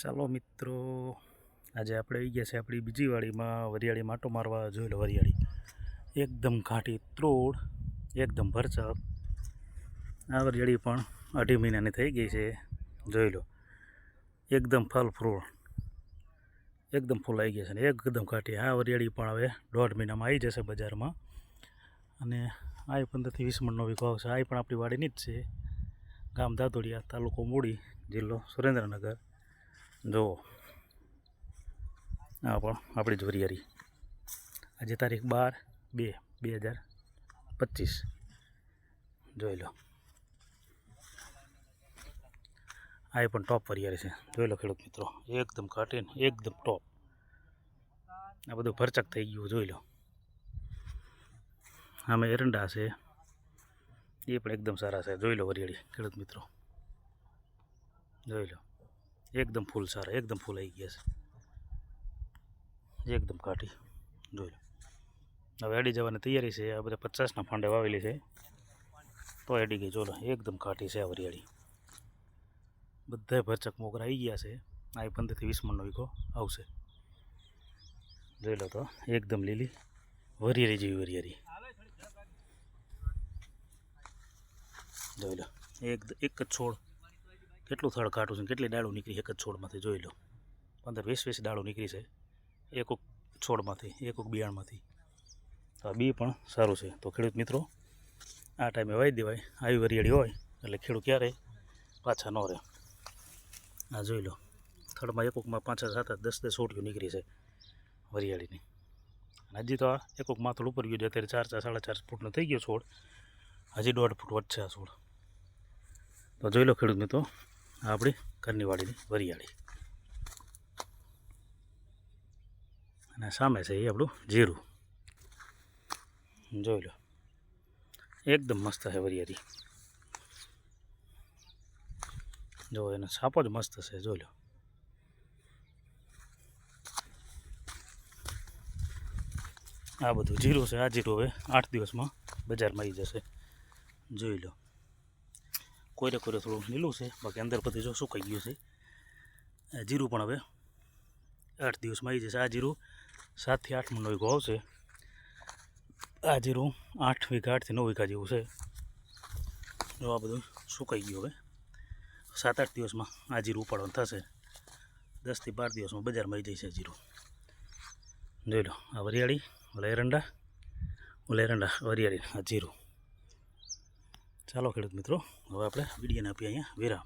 ચાલો મિત્રો, આજે આપણે આવી ગયા છે આપણી બીજી વાડીમાં. વરિયાળી માટો મારવા. જોઈ લો વરિયાળી એકદમ ઘાટી ત્રોડ, એકદમ ભરચક. આ વરિયાળી પણ 2.5 મહિનાની થઈ ગઈ છે. જોઈ લો એકદમ ફલ ફ્રૂટ, એકદમ ફૂલ આવી ગયા છે ને એકદમ ઘાટી. આ વરિયાળી પણ હવે 1.5 મહિનામાં આવી જશે બજારમાં. અને આ 15 થી 20 મણનો વીઘો આવશે. આ પણ આપણી વાડીની જ છે. ગામ દાદોડિયા, તાલુકો મૂડી, જિલ્લો સુરેન્દ્રનગર. જો આ પણ આપણી જ વરિયાળી. આજે તારીખ 12/2/2025. જોઈ લો આ પણ ટોપ વરિયાળી છે. જોઈ લો ખેડૂત મિત્રો, એકદમ ઘાટી ને એકદમ ટોપ. આ બધું ભરચક થઈ ગયું. જોઈ લો આમે એરંડા છે, એ પણ એકદમ સારા છે. જોઈ લો વરિયાળી ખેડૂત મિત્રો, જોઈ લો એકદમ ફૂલ સારા, એકદમ ફૂલ આવી ગયા છે, એકદમ ઘાટી. જોઈ લો હવે અડી જવાની તૈયારી છે. આ બધા 50ના ફાંડે વાવેલી છે, તો અડી ગઈ. જોઈ લો એકદમ ઘાટી છે આ વરિયાળી. બધા ભરચક મોગરા આવી ગયા છે. આ 15 થી 20 મણનો વીઘો આવશે. જોઈ લો તો એકદમ લીલી વરિયાળી જેવી વરિયાળી. જોઈ લો એક જ છોડ કેટલું થડ કાઢું છે, કેટલી ડાળું નીકળી એક જ છોડમાંથી. જોઈ લો 15-20 ડાળું નીકળી છે એક છોડમાંથી, એક બિયાણમાંથી. આ બી પણ સારું છે. તો ખેડૂત મિત્રો, આ ટાઈમે વાવી દેવાય. આવી વરિયાળી હોય એટલે ખેડૂત ક્યારેય પાછા ન રહે. આ જોઈ લો થડમાં એકમાં 5-7, 10 સોટીઓ નીકળી છે વરિયાળીની. અને હજી તો આ એકક માથું ઉપર ગયું છે. અત્યારે 4-4, 4.5 ફૂટનો થઈ ગયો છોડ. હજી 1.5 ફૂટ વધશે આ છોડ. તો જોઈ લો ખેડૂત મિત્રો, આ આપણી ઘરની વાડીની વરિયાળી. અને સામે છે એ આપણું જીરું. જોઈ લો એકદમ મસ્ત છે વરિયાળી. જો એનો છાપો જ મસ્ત છે. જોઈ લો આ બધું જીરું છે. આ જીરું હવે 8 દિવસમાં બજારમાં આવી જશે. જોઈ લો કોયરે થોડું લીલું છે, બાકી અંદર બધી જો સુકાઈ ગયું છે. જીરું પણ હવે 8 દિવસમાં આવી જશે. આ જીરું 7 થી 8 મણનો વીઘો આવશે. આ જીરું 8 વીઘા, 8 થી 9 વીઘા જેવું છે. જો આ બધું સુકાઈ ગયું. હવે 7-8 દિવસમાં આ જીરું ઉપાડવાનું થશે. 10 થી 12 દિવસમાં બજારમાં આવી જશે જીરું. જોઈ લો આ વરિયાળી, ઓલા એરંડા વરિયાળી, આ જીરું. ચાલો ખેડૂત મિત્રો, હવે આપણે વિડીયોને આપીએ અહીંયા વિરામ.